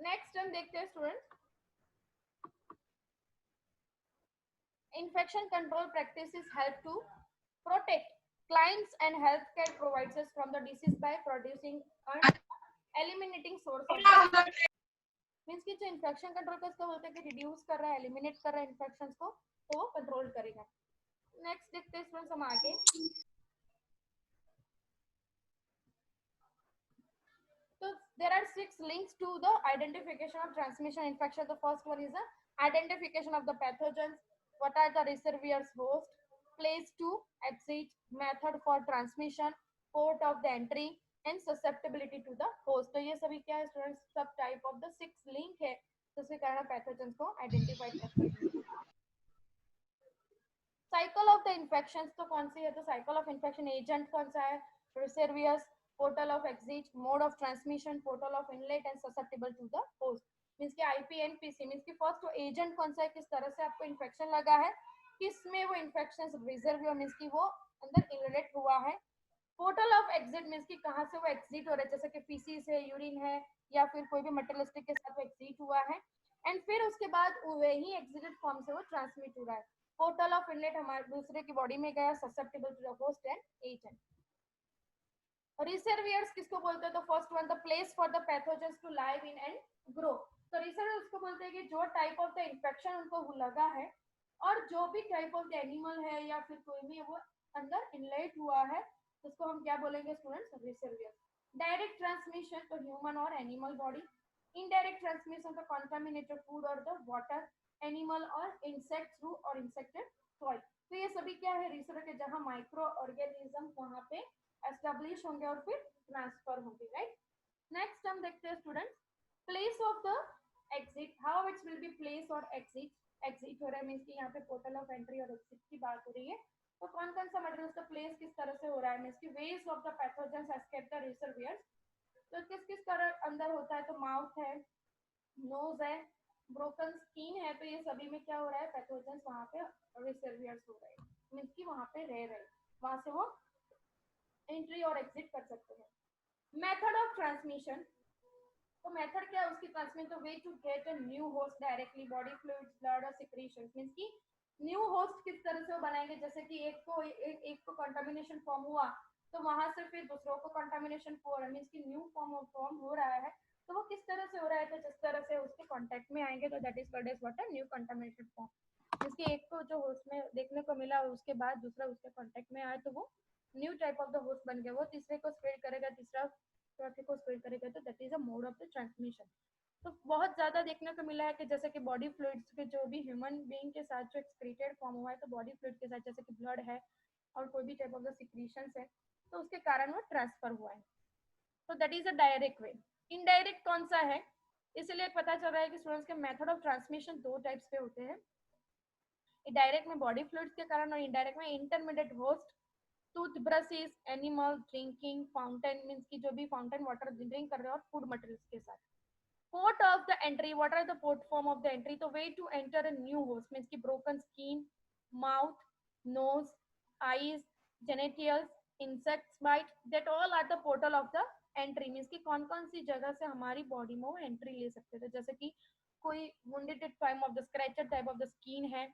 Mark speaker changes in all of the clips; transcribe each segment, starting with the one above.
Speaker 1: Next हम देखते हैं student, infection control practices help to protect clients and healthcare providers from the disease by producing and eliminating source of the means कि जो infection control का इसका बोलते हैं कि रिड्यूस कर रहा है, एलिमिनेट कर रहा है इन्फेक्शंस को, तो वो कंट्रोल करेगा। नेक्स्ट देखते हैं स्टूडेंट्स हम आगे। So there are 6 links to the identification of transmission infection. The first one is the identification of the pathogens. What are the reservoirs, host, place to exit, method for transmission, port of the entry and susceptibility to the host. तो ये सभी क्या है students, सब type of the 6 link है जिसके कारण pathogens को आइडेंटिफाई कर सकते हैं। साइकिल ऑफ द इन्फेक्शन तो कौन सी है, तो साइकिल ऑफ इन्फेक्शन एजेंट कौन सा है, reservoirs, portal of exit, mode of transmission, portal of inlet and susceptible to the host. Means कि आईपीएनपीसी मींस कि फर्स्ट एजेंट कौन सा है, किस तरह से आपको इन्फेक्शन लगा है, किसमें वो इन्फेक्शन रिजर्वियर मींस कि वो अंदर इनलेट हुआ है, पोर्टल ऑफ एग्जिट मींस कि कहां से वो एग्जिट हो रहा है, जैसे कि फीसिस है, यूरिन है या फिर कोई भी मटेरियलिस्टिक के साथ वो एग्जिट हुआ है, एंड फिर उसके बाद वही एग्जिटेड फॉर्म से वो ट्रांसमिट हो रहा है। पोर्टल ऑफ इनलेट हमारे दूसरे की बॉडी में गया, susceptible to the host and agent. Reservoirs किसको बोलते हैं, तो first one the place for the pathogens to live in and grow. तो रिजर्वियर्स को बोलते हैं कि जो टाइप ऑफ द इन्फेक्शन उनको लगा है और जो भी टाइप ऑफ द एनिमल है या फिर कोई भी वो अंदर इनलेट हुआ है, उसको हम क्या बोलेंगे स्टूडेंट्स, रिजर्वियर्स। डायरेक्ट ट्रांसमिशन तो ह्यूमन और एनिमल बॉडी, इनडायरेक्ट ट्रांसमिशन तो कॉन्टामिनेटेड फूड और द वाटर, एनिमल और इंसेक्ट थ्रू और इंसेक्टेड सॉइल। तो ये सभी क्या है रिसर्च के, जहां माइक्रो ऑर्गेनिज्म वहां पे एस्टेब्लिश होंगे और फिर ट्रांसफर होंगे, राइट। नेक्स्ट हम देखते हैं students, place of the exit, how it's will be place और एग्जिट। एग्जिट हो रहा है मींस कि यहाँ पे पोर्टल ऑफ एंट्री और एग्जिट की बात हो रही है, तो कौन कौन सा मटेरियल का प्लेस किस तरह से हो रहा है, मींस कि ways of the pathogens escape the reservoirs. तो किस किस तरह अंदर होता है, तो माउथ है, नोज है, ब्रोकन स्किन है, तो ये सभी में क्या हो रहा है, पैथोजेंस वहां पे रिजर्वियर्स हो रहे हैं, मींस कि वहां पे रह रहे, वहां से वो एंट्री और एग्जिट कर सकते हैं। मेथड ऑफ ट्रांसमिशन, तो मेथड क्या है उसकी ट्रांसमिशन, तो way to get a new host directly, body fluids, blood और सिक्रीशंस, मींस कि न्यू होस्ट किस तरह से वो बनाएंगे, जैसे कि एक को कंटामिनेशन फॉर्म हुआ तो वहां से फिर दूसरों को कंटामिनेशन हो रहा है, मींस कि न्यू फॉर्म हो रहा है, तो वो किस तरह से हो रहा है, तो जिस तरह से उसके कांटेक्ट में आएंगे तो that is called as what, new contamination form. जिसकी एक को जो होस्ट में देखने को मिला उसके बाद दूसरा उसके कांटेक्ट में आया तो वो new type of the host बन गया, वो तीसरे को स्प्रेड करेगा, तीसरा चौथे को स्प्रेड करेगा, तो that is a mode of the transmission. तो बहुत ज्यादा देखने को मिला है कि जैसे कि बॉडी फ्लूइड्स के जो भी ह्यूमन बीइंग के साथ जो एक्सक्रीटेड फॉर्म हुआ है, तो बॉडी फ्लूइड के साथ जैसे कि ब्लड है और कोई भी टाइप ऑफ द सिक्रीशंस है, तो उसके कारण वो ट्रांसफर हुआ है, तो that is a direct way. Indirect कौन सा है, इसलिए पता चल रहा है कि स्टूडेंट्स के मेथड ऑफ ट्रांसमिशन दो टाइप्स के होते हैं, डायरेक्ट में बॉडी फ्लूइड्स के कारण और इनडायरेक्ट में intermediate host, toothbrushes, animal, drinking fountain means की जो भी फाउंटेन वाटर ड्रिंक कर रहे हो और फूड मटेरियल्स के साथ। Port of the entry, what are the port form of the entry, तो way to enter a new host means की broken skin, mouth, nose, eyes, genitals, insects bite, that all are the portal of the entry, means की कौन कौन सी जगह से हमारी body में वो एंट्री ले सकते थे, जैसे कि कोई wounded type of the scratcher type of the skin है,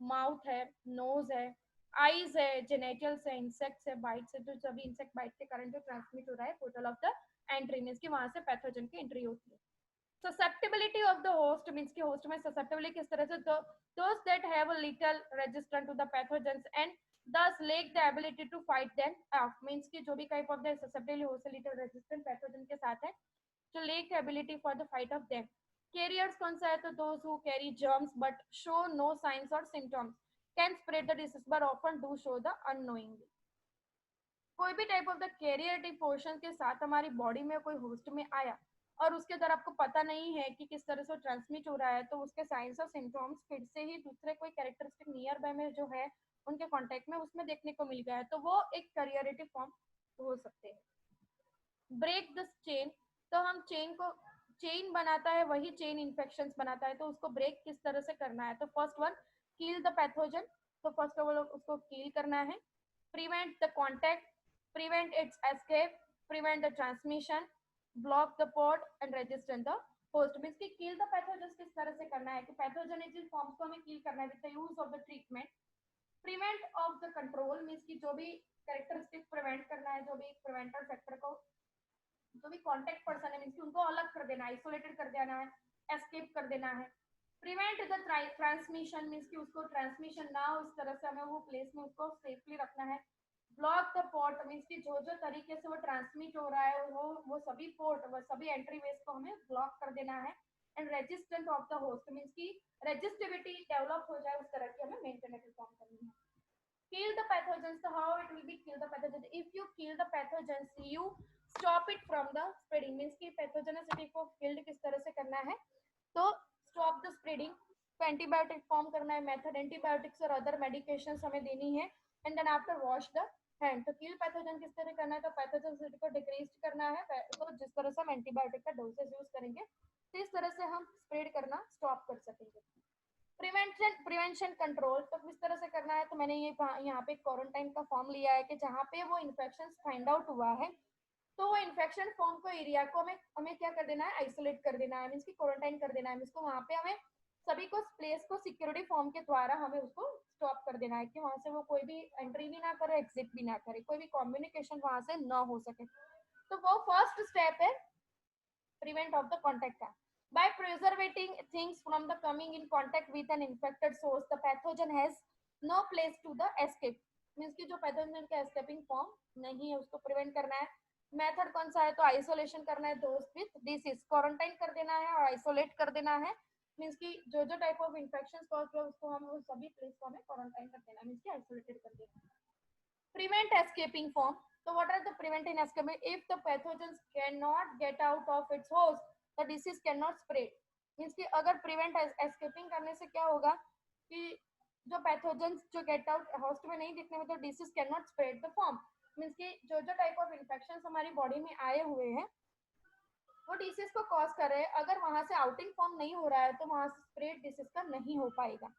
Speaker 1: माउथ है, नोज है, आईज है, जेनेटल्स है, इंसेक्ट्स है, बाइट्स है, जो सभी इंसेक्ट बाइट के कारण जो ट्रांसमिट हो रहा है, portal of the entry means की वहां से पैथोजन की एंट्री होती है। susceptibility of the host means कि host में susceptibility किस तरह से, तो those that have a little resistant to the pathogens and thus lack the ability to fight them off means कि जो भी type of the susceptibility हो से little resistant pathogen के साथ है, जो lack the ability for the fight of them। carriers कौन सा है, तो those who carry germs but show no signs or symptoms can spread the disease but often do show the unknowingly। कोई भी टाइप ऑफ द कैरियरिटिव पोर्शन के साथ हमारी body में कोई होस्ट में आया और उसके अंदर आपको पता नहीं है कि किस तरह से ट्रांसमिट हो रहा है, तो उसके साइंस और सिम्टम्स फिर से ही दूसरे कोई कैरेक्टरिस्टिक नियर बाय में जो है उनके कांटेक्ट में उसमें देखने को मिल गया है, तो वो एक कैरियरिटिव फॉर्म हो सकते हैं। ब्रेक द चेन, तो हम चेन को, चेन बनाता है वही चेन इन्फेक्शंस बनाता है, तो उसको ब्रेक किस तरह से करना है, तो first one kill the pathogen, तो फर्स्ट ऑफ ऑल उसको किल करना है, prevent the contact, prevent its escape, prevent the transmission, block the port and resist the host means कि किल द पैथोजेंस किस तरह से करना है कि पैथोजेनेटिक फॉर्म्स को हमें किल करना है with the use of the treatment. Prevent of the control means कि जो भी कैरेक्टरिस्टिक प्रिवेंट करना है, जो भी प्रिवेंटर फैक्टर को, जो भी कॉन्टेक्ट पर्सन है मींस कि उनको अलग कर देना है, आइसोलेटेड कर देना है, एस्केप कर देना है। प्रिवेंट द ट्रांसमिशन मींस कि उसको ट्रांसमिशन ना हो, इस तरह से हमें वो प्लेस में उसको सेफली रखना है। ब्लॉक द पोर्ट मींस कि जो जो तरीके से वो ट्रांसमिट हो रहा है वो सभी पोर्ट, वो सभी एंट्री वेज को हमें ब्लॉक कर देना है। And resistant of the host means कि रेजिस्टिविटी डेवलप हो जाए, उस तरह की हमें मेंटेनेंस फॉर्म करनी है। Kill the pathogens, so how it will be kill the pathogens? If you kill the pathogens, you stop it from the spreading, means कि pathogenicity को kill किस तरह से करना है, तो stop the spreading, तो एंटीबायोटिक फॉर्म करना है, मेथड एंटीबायोटिक्स और अदर मेडिकेशंस हमें देनी है, and then after wash the hand. तो किल पैथोजन किस तरह करना है, तो पैथोजेनिसिटी को डिक्रीज करना है, तो जिस तरह से हम एंटीबायोटिक का डोसेज यूज करेंगे तो इस तरह से हम स्प्रेड करना स्टॉप कर सकेंगे। प्रिवेंशन कंट्रोल तो किस तरह से करना है, तो मैंने ये यहाँ पे क्वारंटाइन का फॉर्म लिया है कि जहाँ पे वो इन्फेक्शन फाइंड आउट हुआ है, तो वो इन्फेक्शन फॉर्म को एरिया को हमें हमें क्या कर देना है, आइसोलेट कर देना है, मींस की क्वारंटाइन कर देना है, मींस को वहाँ पे हमें सभी को प्लेस को सिक्योरिटी फॉर्म के द्वारा हमें उसको स्टॉप कर देना है कि वहां से वो कोई भी एंट्री भी ना करे, एग्जिट भी ना करे, कोई भी कम्युनिकेशन वहां से ना हो सके। तो वो फर्स्ट स्टेप है prevent of the contact का। By preserving things from the coming in contact with an infected source, the pathogen has no place to the escape, means कि जो पैथोजन का एस्केपिंग फॉर्म नहीं है उसको प्रिवेंट करना है। मेथड कौन सा है, तो आइसोलेशन करना है दोस्त विथ डिसीज, क्वारंटाइन कर देना है और आइसोलेट कर देना है, मीन्स कि जो जो टाइप ऑफ इन्फेक्शन कॉज हुआ उसको हम उस सभी प्लेस को हमें क्वारंटाइन कर देना है, मीन्स कि आइसोलेटेड कर देना है। Prevent escaping form. So what are the prevent in escaping? If the pathogens cannot get out of its host, the disease cannot spread. Means कि अगर प्रिवेंट एस्केपिंग करने से क्या होगा कि जो पैथोजेंस जो गेट आउट होस्ट में नहीं दिखने में, तो disease can not spread the form, means कि जो जो टाइप ऑफ इन्फेक्शन हमारी बॉडी में आए हुए हैं वो डिसीज को कॉज कर रहे हैं, अगर वहां से आउटिंग फॉर्म नहीं हो रहा है तो वहां से स्प्रेड डिसीज का नहीं हो पाएगा।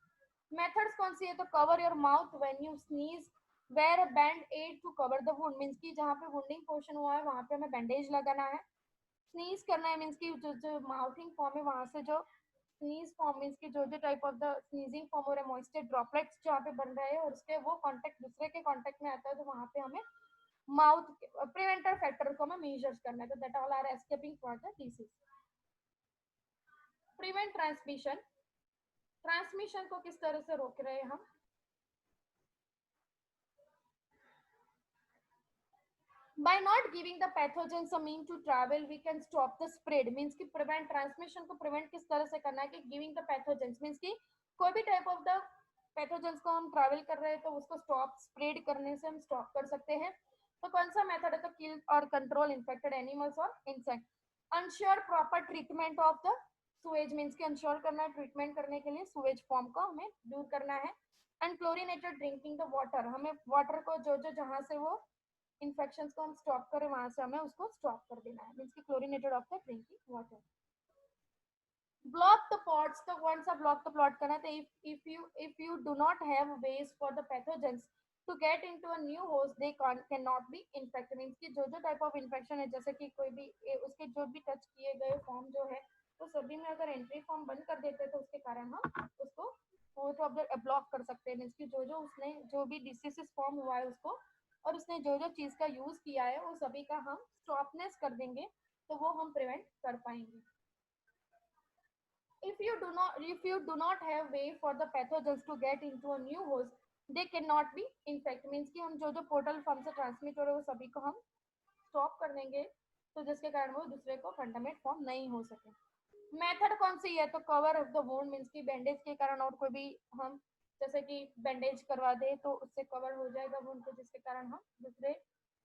Speaker 1: मेथड्स कौन सी है, तो cover your mouth when you sneeze, wear a band aid to cover the wound, means कि जहाँ पे वुंडिंग पोर्शन हुआ है वहां पे हमें बैंडेज लगाना है। स्नीज करना है, मींस कि जो जो माउथिंग फॉर्म है वहां से जो स्नीज फॉर्म, मींस कि जो जो type of the sneezing form हो रहा है, मॉइस्चर ड्रॉपलेट्स जहाँ पे बन रहे हैं और उसके वो कांटेक्ट दूसरे के कांटेक्ट में आता है, तो वहां पे हमें माउथ प्रिवेंटर फैक्टर को हमें मेजर्स करना है, तो that all are escaping for the disease. Prevent transmission, transmission को किस तरह से रोक रहे हैं हम, by not giving the pathogens a mean to travel we can stop the spread, means कि prevent transmission को prevent किस तरह से करना है कि giving the pathogens means कि कोई भी type of the pathogens को हम travel कर रहे हैं तो उसको stop spread करने से हम stop कर सकते हैं। तो कौन सा मेथड है, तो kill और control infected animals और insect। ensure proper treatment of the sewage, means कि ensure करना है treatment करने के लिए sewage form को हमें दूर करना है। and chlorinated drinking the water, हमें water को जो जो जहाँ से वो इन्फेक्शन को हम स्टॉप करें वहां से हमें उसको स्टॉप कर देना है, मींस की chlorinated of the drinking water. Block the pots, तो कौन सा ब्लॉक द प्लॉट करना है, if you do not have ways for the pathogens to get into a new host they can not be infected, means की जो जो type of infection है, जैसे कि कोई भी उसके जो भी टच किए गए फॉर्म जो है तो सभी में अगर एंट्री फॉर्म बंद कर देते हैं तो उसके कारण हम उसको ब्लॉक कर सकते हैं, मींस की जो जो उसने जो भी डिसीजेस फॉर्म हुआ है उसको और उसने जो जो चीज का यूज किया है वो सभी का हम स्टॉपनेस कर देंगे, तो वो हम प्रिवेंट कर पाएंगे। if you do not have way for the pathogens to get into a new host they cannot be infect, means कि हम जो जो पोर्टल फॉर्म से ट्रांसमिट हो रहे हैं वो सभी को हम स्टॉप कर देंगे, तो जिसके कारण वो दूसरे को कंटामिनेट फॉर्म नहीं हो सके। मेथड कौन सी है, तो cover of the wound, means की बैंडेज के कारण और कोई भी हम जैसे कि बैंडेज करवा दे तो उससे कवर हो जाएगा वुंड को, जिसके कारण हम दूसरे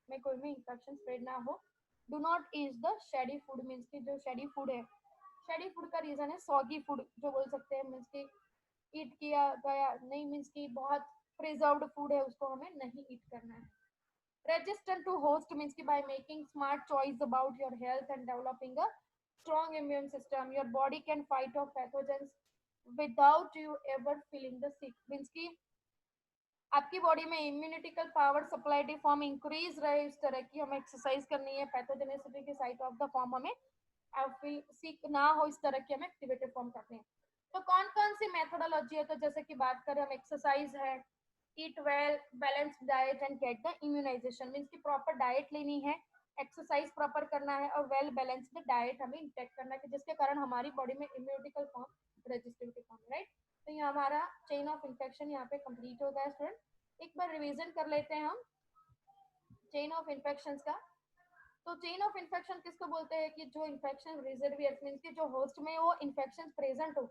Speaker 1: में कोई भी इंफेक्शन स्प्रेड ना हो। Do not eat the shady food, means की जो शेडी फूड है, शेडी फूड का रीजन है सॉगी फूड जो बोल सकते हैं, मींस की ईट किया गया नहीं, मींस की बहुत प्रिजर्व्ड फूड है उसको हमें नहीं ईट करना है। Resistant to host means by making smart choice about your health and developing a strong immune system, your body can fight off pathogens without you ever feeling the sick, means कि आपकी body में immunity का power supply form increase रहे, इस तरह की हमें exercise करनी है, पैथोजेनिसिटी के साइट ऑफ द फॉर्म हमें सीख ना हो इस तरह की हमें एक्टिवेटेड फॉर्म करते हैं। तो कौन कौन सी मेथोडोलॉजी है, तो जैसे कि बात करें हम, एक्सरसाइज है, eat well, balance diet and get the immunisation, means की प्रॉपर डाइट लेनी है, एक्सरसाइज प्रॉपर करना है और वेल बैलेंस्ड डाइट हमें इंटेक करना है, जिसके कारण हमारी बॉडी में immunitical form, resistivity form, right. तो ये हमारा चेन ऑफ इन्फेक्शन यहाँ पे कंप्लीट हो गया स्टूडेंट। एक बार रिवीजन कर लेते हैं हम चेन ऑफ इन्फेक्शन का। तो चेन ऑफ इन्फेक्शन किसको बोलते हैं कि जो इन्फेक्शन रिजर्वियर मीन्स की जो होस्ट में वो इन्फेक्शन प्रेजेंट हो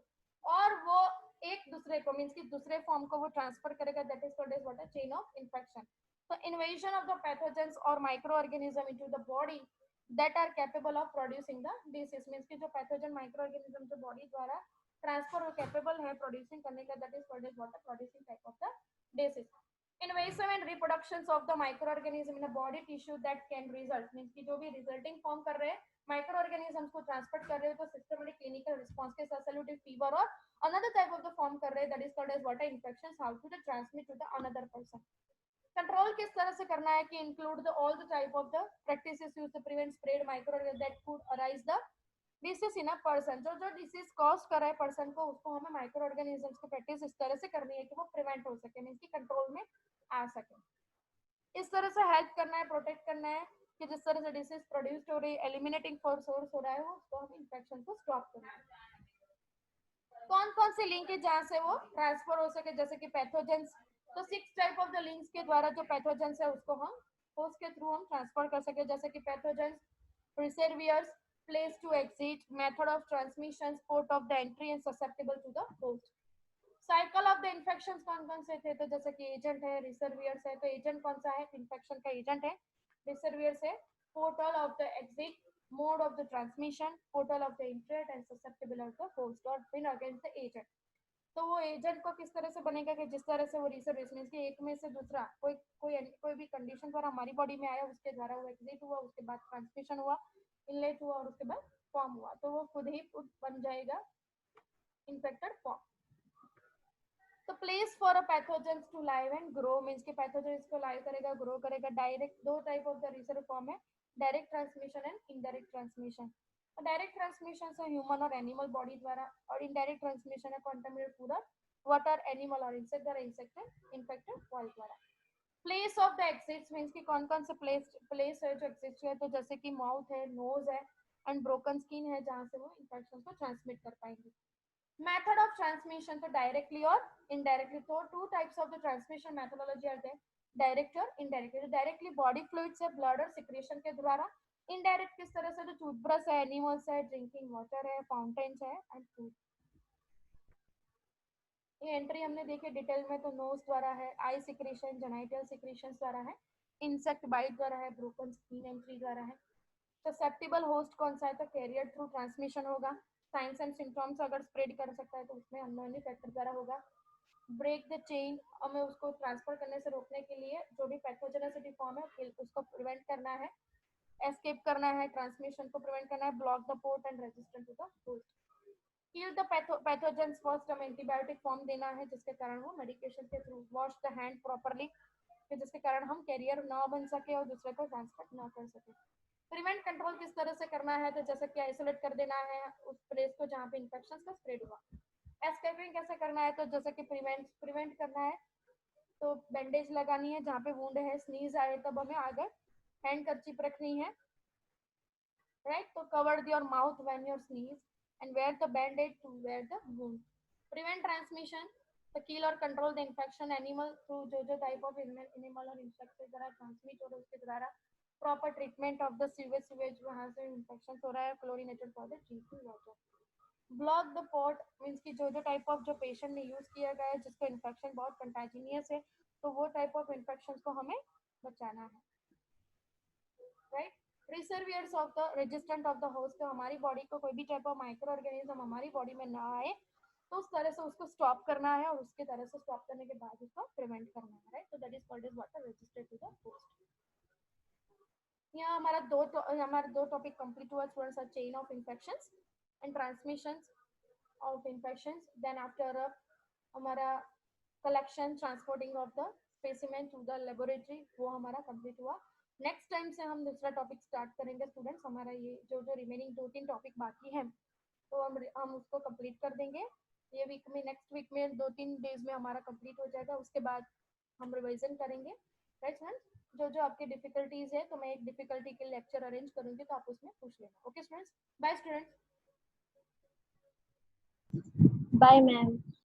Speaker 1: और वो एक दूसरे को मीन्स की दूसरे फॉर्म को वो ट्रांसफर करेगा, that is called as what, chain of infection. तो इन्वेजन ऑफ द पैथोजेंस और micro organism into the body that are capable of producing the disease, means की जो पैथोजन माइक्रो ऑर्गेनिज्म जो बॉडी द्वारा transfer और capable है producing करने का, that is called as what, producing type of the disease. Invasive and reproductions of the microorganism in a body tissue that can result, means कि जो भी resulting form कर रहे हैं माइक्रो ऑर्गेनिजम्स को ट्रांसपोर्ट कर रहे हो तो सिस्टमेटिक क्लिनिकल रिस्पांस के साथ सैल्यूटिव फीवर और another type of the form कर रहे हैं, that is called as water infection, how to the transmit to the another person. Control किस तरह से करना है कि include the all the type of the practices used to prevent spread micro that could arise the disease in a person, जो जो disease cause कर रहा है पर्सन को, उसको हमें माइक्रो ऑर्गेनिजम्स की प्रैक्टिस इस तरह से करनी है कि वो प्रिवेंट हो सके, मीन्स की कंट्रोल में आ सके। इस तरह से हेल्प करना है, प्रोटेक्ट करना है कि जिस तरह से डिसीज प्रोड्यूस हो रही है, एलिमिनेटिंग फॉर सोर्स हो रहा है, वो उसको हम इन्फेक्शन को स्टॉप करना है। कौन कौन से लिंक है जहां से वो ट्रांसफर हो सके, जैसे कि पैथोजेंस, तो 6 टाइप ऑफ द लिंक्स के द्वारा जो पैथोजेंस है उसको हम होस्ट के थ्रू हम ट्रांसफर कर सके, जैसे कि pathogens, reservoirs, place to exit, method of transmission, port of the entry and susceptible to the host. Cycle of the infection कौन कौन से थे, तो जैसे कि एजेंट है, रिसर्वियर्स है, तो एजेंट कौन सा है, इन्फेक्शन का एजेंट है, रिसर्वियर्स है, portal of the exit, mode of the transmission, portal of the entry and susceptible of the host और विन अगेंस्ट द एजेंट। तो वो एजेंट को किस तरह से बनेगा कि जिस तरह से वो रिसर्वियर्स मींस कि एक में से दूसरा कोई भी कंडीशन पर हमारी बॉडी में आया, उसके द्वारा वो एग्जिट हुआ, उसके बाद ट्रांसमिशन हुआ, इनलेट हुआ और उसके बाद फॉर्म हुआ, तो वो खुद ही बन जाएगा इन्फेक्टेड फॉर्म। तो place for a pathogens to live and grow, means के पैथोजेंस को लाइव करेगा, ग्रो करेगा। डायरेक्ट, दो type of the reserve form है, direct transmission and indirect transmission. Direct transmission से ह्यूमन और एनिमल बॉडी द्वारा, और इनडायरेक्ट ट्रांसमिशन है कॉन्टामिनेटेड फूड और वाटर, एनिमल और इंसेक्ट द्वारा इंसेक्टेड इन्फेक्टेड वॉइल द्वारा। Place of the exits means कि कौन कौन से प्लेस है जो एग्जिस्ट है, तो जैसे कि माउथ है, नोज है एंड ब्रोकन स्किन है, जहां से वो इन्फेक्शन को ट्रांसमिट कर पाएंगे। Method of transmission, तो directly और indirectly, तो two types of the transmission methodology are there, direct और indirectly। तो directly body fluids है, blood और secretion के द्वारा। indirect किस तरह से, तो टूथब्रश है, एनिमल्स है, ड्रिंकिंग वाटर है, फाउंटेन्स है एंड फूड। ये एंट्री हमने देखी डिटेल में, तो नोज द्वारा है, आई सिक्रेशन, जेनाइटल सिक्रेशन द्वारा है, इंसेक्ट बाइट द्वारा है, ब्रोकन स्किन एंट्री द्वारा है। ससेप्टेबल होस्ट कौन सा है, तो कैरियर थ्रू ट्रांसमिशन होगा। साइंस एंड सिम्टम्स अगर स्प्रेड कर सकता है तो उसमें अननोन फैक्टर द्वारा होगा। ब्रेक द चेन, हमें उसको ट्रांसफर करने से रोकने के लिए जो भी पैथोजेनेसिटी फॉर्म है उसको प्रिवेंट करना है, एस्केप करना है, ट्रांसमिशन को प्रिवेंट करना है, block the port and resistant to the host. Kill the pathogens first, हमें एंटीबायोटिक फॉर्म देना है जिसके कारण वो मेडिकेशन के through, wash the hand properly जिसके कारण हम कैरियर ना बन सके और दूसरे को ट्रांसफर ना कर सके। प्रिवेंट कंट्रोल किस तरह से करना है, तो जैसे कि आइसोलेट कर देना है उस प्लेस को जहाँ पे इन्फेक्शन का स्प्रेड हुआ। एस्केपिंग कैसे करना है, तो जैसे कि प्रिवेंट करना है तो बैंडेज लगानी है जहाँ पे वुंड है, स्नीज आए तब हमें आगे हैंड कर्चीप रखनी है, राइट। तो cover your mouth when your sneeze and wear the bandage to wear the wound. Prevent transmission, तो किल और control the infection animal through, जो टाइप ऑफ एनिमल और इंसेक्ट के द्वारा ट्रांसमिट हो रहा है उसके द्वारा। Proper treatment of the sewage वहां से इन्फेक्शन हो रहा है, chlorinated for the drinking water. Block the pot, means की जो टाइप ऑफ जो पेशेंट में यूज किया गया है जिसको इन्फेक्शन बहुत कंटाजिनियस है, तो वो टाइप ऑफ इन्फेक्शन को हमें बचाना है, right. Reservoirs of the resistant of the host, तो हमारी बॉडी को कोई भी टाइप ऑफ माइक्रो ऑर्गेनिज्म हमारी बॉडी में ना आए, तो उस तरह से उसको स्टॉप करना है और उसके तरह से स्टॉप करने के बाद उसको प्रिवेंट करना है, राइट। तो that is called as water resistant to the host. यहाँ हमारा दो टॉपिक कंप्लीट हुआ students, chain of infections and transmissions of infections. Then after हमारा collection transporting of the specimen to the laboratory, वो हमारा कंप्लीट हुआ। Next time से हम दूसरा टॉपिक स्टार्ट करेंगे स्टूडेंट्स। हमारा ये जो रिमेनिंग 2-3 टॉपिक बाकी हैं तो हम उसको कंप्लीट कर देंगे ये वीक में। नेक्स्ट वीक में 2-3 डेज में हमारा कंप्लीट हो जाएगा। उसके बाद हम रिवीजन करेंगे। राइट स्टूडेंट्स, जो जो आपकी डिफिकल्टीज है तो मैं एक डिफिकल्टी के लेक्चर अरेंज करूंगी तो आप उसमें पूछ लेना। Okay students, bye students.
Speaker 2: Bye ma'am.